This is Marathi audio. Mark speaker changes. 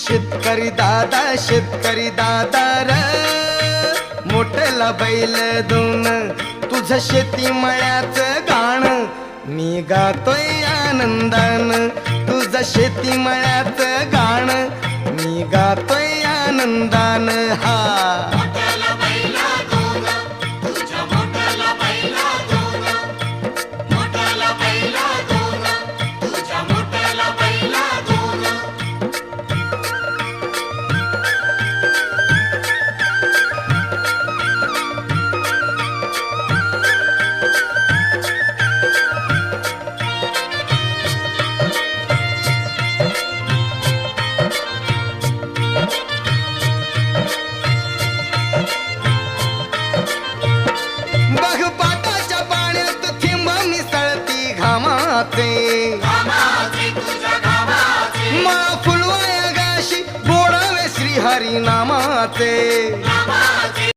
Speaker 1: शेतकरी दादा र मोठला बैल दोन तुझं शेती मळ्याचं गाण मी गातोय आनंदान तुझं शेती मळ्याचं गाण मी गातोय आनंदान हा मा फुलवाया गाशी गोडावे श्री हरी नामाचे